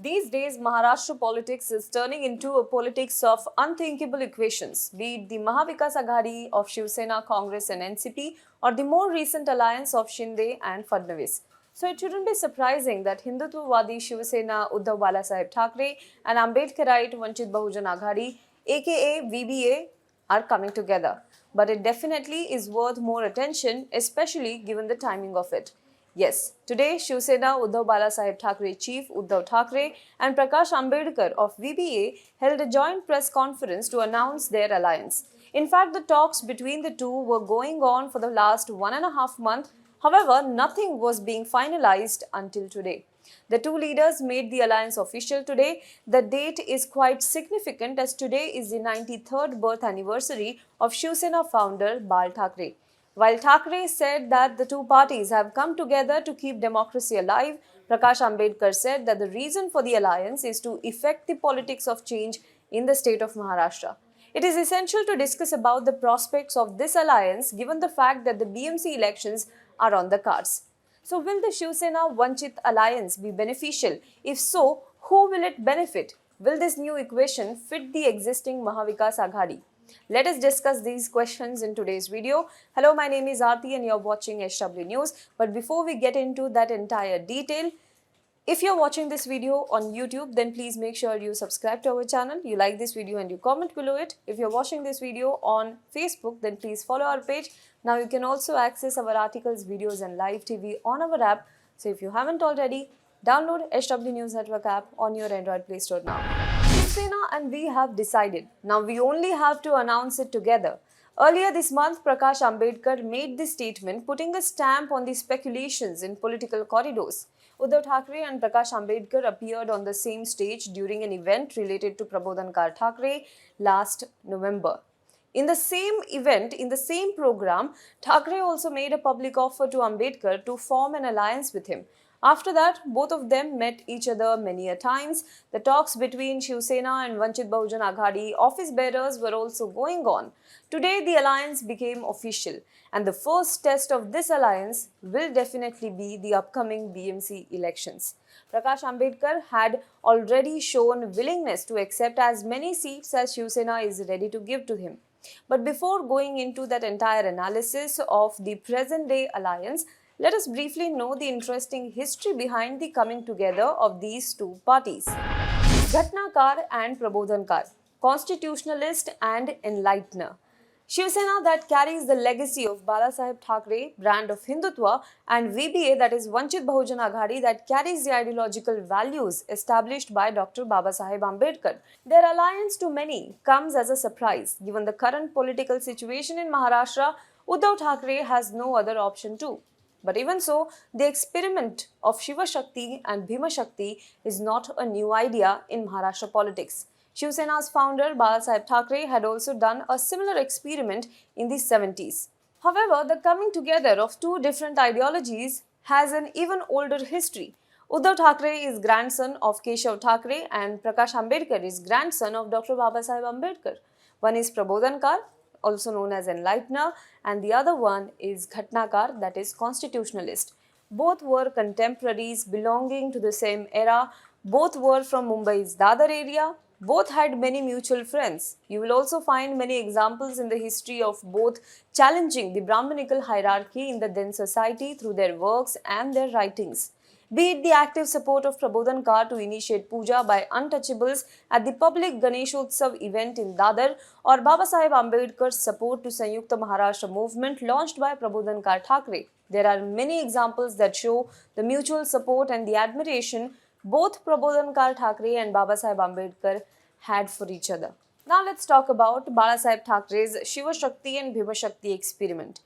These days, Maharashtra politics is turning into a politics of unthinkable equations, be it the Mahavikas Aghadi of Shivsena, Congress and NCP or the more recent alliance of Shinde and Fadnavis. So it shouldn't be surprising that Hindutvawadi Shivsena Uddhav Balasaheb Thackeray and Ambedkarite Vanchit Bahujan Aghadi aka VBA are coming together. But it definitely is worth more attention, especially given the timing of it. Yes, today Shivsena Uddhav Balasaheb Thackeray chief Uddhav Thackeray and Prakash Ambedkar of VBA held a joint press conference to announce their alliance. In fact, the talks between the two were going on for the last 1.5 months. However, nothing was being finalized until today. The two leaders made the alliance official today. The date is quite significant as today is the 93rd birth anniversary of Shivsena founder Bal Thackeray. While Thackeray said that the two parties have come together to keep democracy alive, Prakash Ambedkar said that the reason for the alliance is to effect the politics of change in the state of Maharashtra. It is essential to discuss about the prospects of this alliance given the fact that the BMC elections are on the cards. So will the Shivsena Vanchit alliance be beneficial? If so, who will it benefit? Will this new equation fit the existing Mahavikas Aghadi? Let us discuss these questions in today's video. Hello, my name is Aarti and you're watching SW News. But before we get into that entire detail, if you're watching this video on YouTube, then please make sure you subscribe to our channel, you like this video and you comment below it. If you're watching this video on Facebook, then please follow our page. Now you can also access our articles, videos and live TV on our app. So if you haven't already, download SW News Network app on your Android Play Store now. Shivsena and we have decided. Now we only have to announce it together. Earlier this month, Prakash Ambedkar made this statement, putting a stamp on the speculations in political corridors. Uddhav Thackeray and Prakash Ambedkar appeared on the same stage during an event related to Prabodhankar Thackeray last November. In the same event, in the same program, Thackeray also made a public offer to Ambedkar to form an alliance with him. After that, both of them met each other many a times. The talks between Shivsena and Vanchit Bahujan Aghadi office bearers were also going on. Today, the alliance became official, and the first test of this alliance will definitely be the upcoming BMC elections. Prakash Ambedkar had already shown willingness to accept as many seats as Shivsena is ready to give to him. But before going into that entire analysis of the present-day alliance, let us briefly know the interesting history behind the coming together of these two parties. Ghatnakar and Prabodhankar, constitutionalist and enlightener. Shivsena that carries the legacy of Balasaheb Thackeray, brand of Hindutva, and VBA that is Vanchit Bahujan Aghadi that carries the ideological values established by Dr. Babasaheb Ambedkar. Their alliance to many comes as a surprise. Given the current political situation in Maharashtra, Uddhav Thackeray has no other option too. But even so, the experiment of Shiva Shakti and Bhima Shakti is not a new idea in Maharashtra politics. Shivsena's founder Balasaheb Thackeray had also done a similar experiment in the 70s. However, the coming together of two different ideologies has an even older history. Uddhav Thackeray is grandson of Keshav Thackeray and Prakash Ambedkar is grandson of Dr. Babasaheb Ambedkar. One is Prabodhankar, also known as enlightener, and the other one is Ghatnakar, that is constitutionalist. Both were contemporaries belonging to the same era. Both were from Mumbai's Dadar area. Both had many mutual friends. You will also find many examples in the history of both challenging the Brahmanical hierarchy in the then society through their works and their writings. Be it the active support of Prabodhankar to initiate puja by untouchables at the public Ganeshotsav event in Dadar or Babasaheb Ambedkar's support to Samyukt Maharashtra movement launched by Prabodhankar Thackeray. There are many examples that show the mutual support and the admiration both Prabodhankar Thackeray and Babasaheb Ambedkar had for each other. Now let's talk about Balasaheb Thackeray's Shiva Shakti and Bhima Shakti experiment.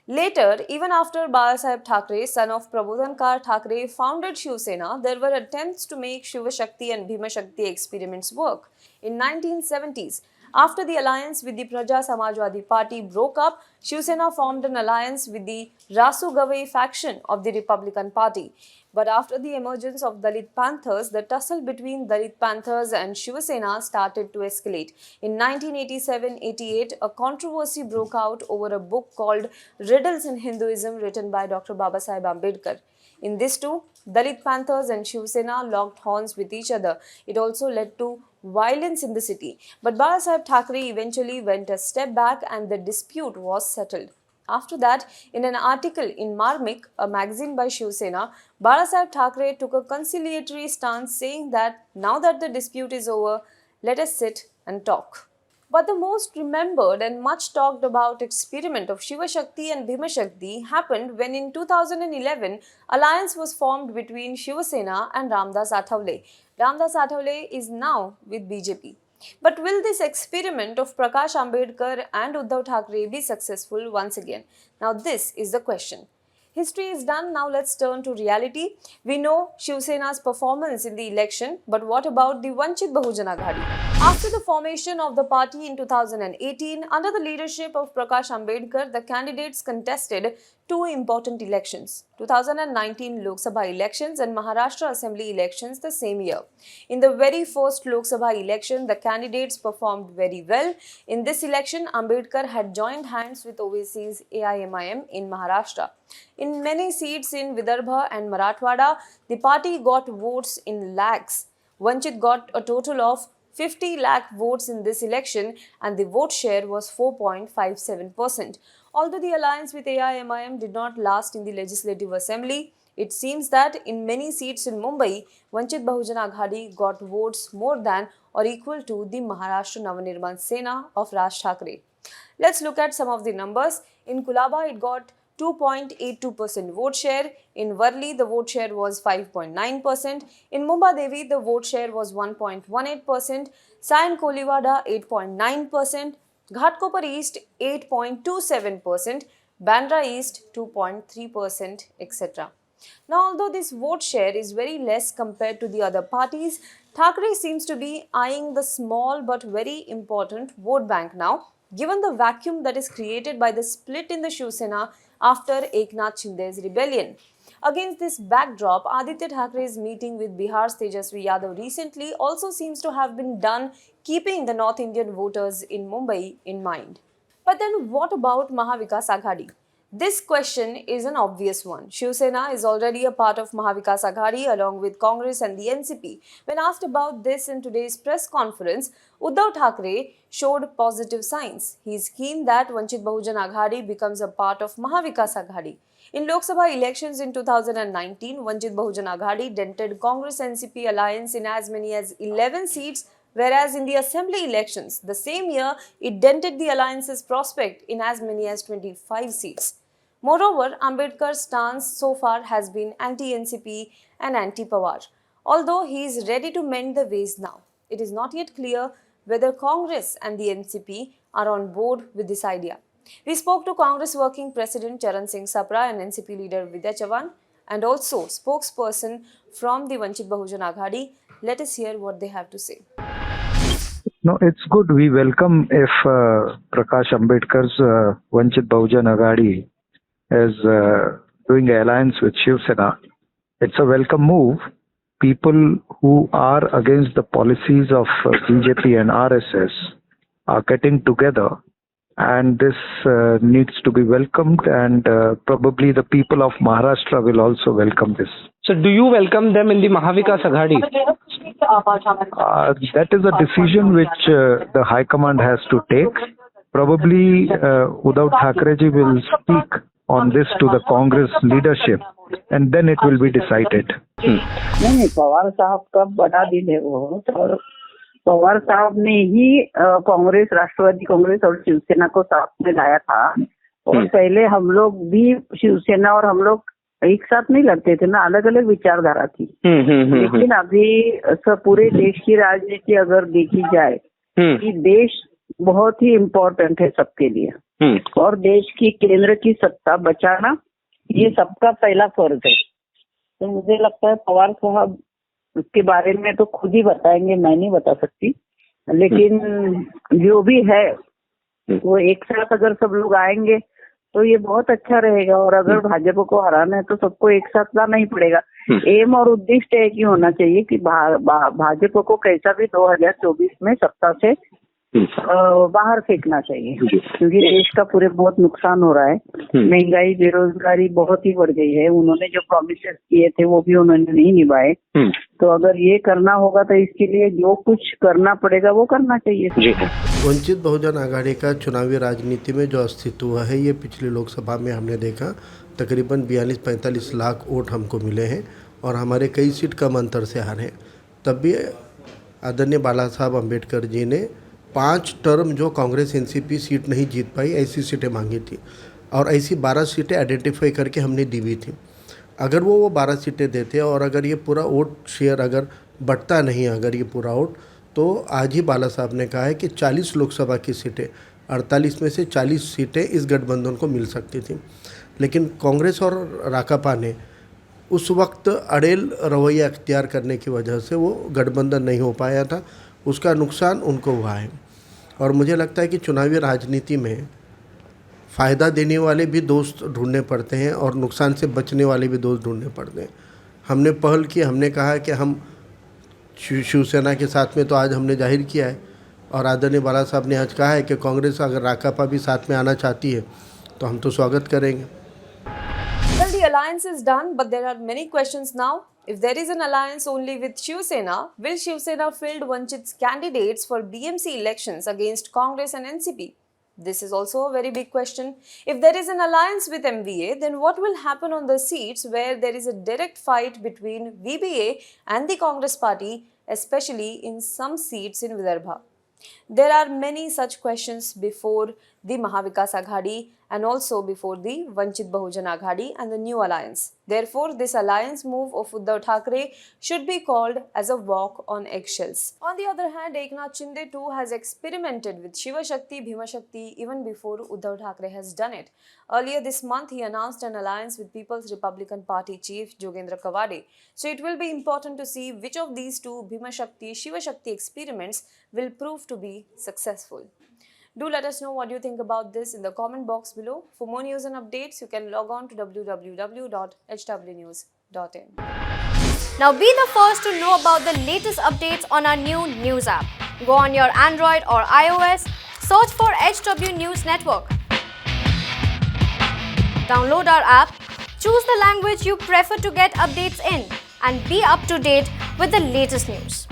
Later, even after Balasaheb Thackeray, son of Prabodhankar Thackeray, founded Shivsena, there were attempts to make Shiva Shakti and Bhima Shakti experiments work. In 1970s, after the alliance with the Praja Samajwadi Party broke up, Shivsena formed an alliance with the Rasu Gavai faction of the Republican Party. But after the emergence of Dalit Panthers, the tussle between Dalit Panthers and Shivsena started to escalate. In 1987-88, a controversy broke out over a book called Riddles in Hinduism written by Dr. Babasaheb Ambedkar. In this too, Dalit Panthers and Shivsena locked horns with each other. It also led to violence in the city. But Balasaheb Thackeray eventually went a step back and the dispute was settled. After that, in an article in Marmik, a magazine by Shivsena, Balasaheb Thackeray took a conciliatory stance saying that now that the dispute is over, let us sit and talk. But the most remembered and much talked about experiment of Shiva Shakti and Bhima Shakti happened when in 2011 alliance was formed between Shiva Sena and Ramdas Athawale. Ramdas Athawale is now with BJP. But will this experiment of Prakash Ambedkar and Uddhav Thackeray be successful once again? Now this is the question. History is done, now let's turn to reality. We know Shiv Sena's performance in the election, but what about the Vanchit Bahujan Aghadi? After the formation of the party in 2018, under the leadership of Prakash Ambedkar, the candidates contested two important elections, 2019 Lok Sabha elections and Maharashtra Assembly elections the same year. In the very first Lok Sabha election, the candidates performed very well. In this election, Ambedkar had joined hands with Owaisi's AIMIM in Maharashtra. In many seats in Vidarbha and Marathwada, the party got votes in lakhs. Vanchit got a total of 50 lakh votes in this election and the vote share was 4.57%. Although the alliance with AIMIM did not last in the Legislative Assembly, it seems that in many seats in Mumbai, Vanchit Bahujan Aghadi got votes more than or equal to the Maharashtra Navanirman Sena of Raj Thackeray. Let's look at some of the numbers. In Kulaba, it got 2.82% vote share. In Varli, the vote share was 5.9%. In Mumbai Devi, the vote share was 1.18%. Sayan Koliwada, 8.9%. Ghatkopar East, 8.27%. Bandra East, 2.3%, etc. Now, although this vote share is very less compared to the other parties, Thackeray seems to be eyeing the small but very important vote bank now, given the vacuum that is created by the split in the Shiv Sena after Eknath Shinde's rebellion. Against this backdrop, Aditya Thackeray's meeting with Bihar's Tejasvi Yadav recently also seems to have been done keeping the North Indian voters in Mumbai in mind. But then what about Mahavikas Aghadi? This question is an obvious one. Shiv Sena is already a part of Mahavikas Aghadi along with Congress and the NCP. When asked about this in today's press conference, Uddhav Thackeray showed positive signs. He is keen that Vanchit Bahujan Aghadi becomes a part of Mahavikas Aghadi. In Lok Sabha elections in 2019, Vanchit Bahujan Aghadi dented Congress-NCP alliance in as many as 11 seats, whereas in the assembly elections the same year, it dented the alliance's prospect in as many as 25 seats. Moreover, Ambedkar's stance so far has been anti-NCP and anti-Pawar. Although he is ready to mend the ways now, it is not yet clear whether Congress and the NCP are on board with this idea. We spoke to Congress Working President Charan Singh Sapra and NCP leader Vidya Chavan and also spokesperson from the Vanchit Bahujan Aghadi. Let us hear what they have to say. No, it's good. We welcome if Prakash Ambedkar's Vanchit Bahujan Aghadi is doing an alliance with Shiv Sena. It's a welcome move. People who are against the policies of BJP and RSS are getting together, and this needs to be welcomed, and probably the people of Maharashtra will also welcome this. So do you welcome them in the Mahavikas Aghadi? That is a decision which the High Command has to take. Probably Uddhav Thackeray ji will speak on this to the Congress leadership and then it will be decided. नहीं, पवार साहब का बड़ा दिल है वो, और पवार साहब ने ही कांग्रेस, राष्ट्रवादी कांग्रेस और शिवसेना को साथ में लाया था। और पहले हम लोग भी शिवसेना और हम लोग एक साथ नहीं लड़ते थे ना, अलग अलग विचारधारा थी। लेकिन अभी पूरे देश की राजनीति अगर देखी जाए कि देश बहुत ही इम्पोर्टेंट है सबके लिए, और देश की केंद्र की सत्ता बचाना ये सबका पहला फर्ज है। तो मुझे लगता है पवार साहब उसके बारे में तो खुद ही बताएंगे, मैं नहीं बता सकती। लेकिन जो भी है वो एक साथ अगर सब लोग आएंगे तो ये बहुत अच्छा रहेगा। और अगर भाजपा को हराना है तो सबको एक साथ लाना ही पड़ेगा। एम और उद्देश्य एक ही होना चाहिए कि भाजपा को कैसा भी 2024 में सत्ता से बाहर फेंकना चाहिए, क्योंकि देश का पूरे बहुत नुकसान हो रहा है। महंगाई, बेरोजगारी बहुत ही बढ़ गई है। उन्होंने जो प्रॉमिसेस किए थे वो भी उन्होंने नहीं निभाए। तो अगर ये करना होगा तो इसके लिए जो कुछ करना पड़ेगा वो करना चाहिए। वंचित बहुजन आघाड़ी का चुनावी राजनीति में जो अस्तित्व है, ये पिछली लोकसभा में हमने देखा तकरीबन 42-45 लाख वोट हमको मिले हैं और हमारे कई सीट कम अंतर से हारे हैं। तब भी आदरणीय बालासाहब अम्बेडकर जी ने 5 टर्म जो कांग्रेस एनसीपी सीट नहीं जीत पाई, ऐसी सीटें मांगी थी और ऐसी 12 सीटें आइडेंटिफाई करके हमने दी भी थी। अगर वो 12 सीटें देते और अगर ये पूरा वोट शेयर अगर बढ़ता नहीं, अगर ये पूरा वोट, तो आज ही बाला साहब ने कहा है कि 40 लोकसभा की सीटें, 48 में से 40 सीटें इस गठबंधन को मिल सकती थी। लेकिन कांग्रेस और राकापा ने उस वक्त अड़ेल रवैया अख्तियार करने की वजह से वो गठबंधन नहीं हो पाया था, उसका नुकसान उनको हुआ है। और मुझे लगता है कि चुनावी राजनीति में फ़ायदा देने वाले भी दोस्त ढूंढने पड़ते हैं और नुकसान से बचने वाले भी दोस्त ढूंढने पड़ते हैं। हमने पहल की, हमने कहा कि हम शिवसेना के साथ में, तो आज हमने जाहिर किया है और आदरणीय बाला साहब ने आज कहा है कि कांग्रेस अगर राकापा भी साथ में आना चाहती है तो हम तो स्वागत करेंगे। Well, the alliance is done, but there are many questions now. If there is an alliance only with Shivsena, will Shivsena field Vanchit's candidates for BMC elections against Congress and NCP? This is also a very big question. If there is an alliance with MVA, then what will happen on the seats where there is a direct fight between VBA and the Congress party, especially in some seats in Vidarbha? There are many such questions before the Mahavikas Aghadi and also before the Vanchit Bahujan Aghadi and the new alliance. Therefore, this alliance move of Uddhav Thackeray should be called as a walk on eggshells. On the other hand, Eknath Shinde too has experimented with Shiva Shakti, Bhima Shakti even before Uddhav Thackeray has done it. Earlier this month, he announced an alliance with People's Republican Party chief Jogendra Kawade. So it will be important to see which of these two Bhima Shakti, Shiva Shakti experiments will prove to be successful. Do let us know what you think about this in the comment box below. For more news and updates, you can log on to www.hwnews.in. Now be the first to know about the latest updates on our new news app. Go on your Android or iOS, search for HW News Network. Download our app, choose the language you prefer to get updates in, and be up to date with the latest news.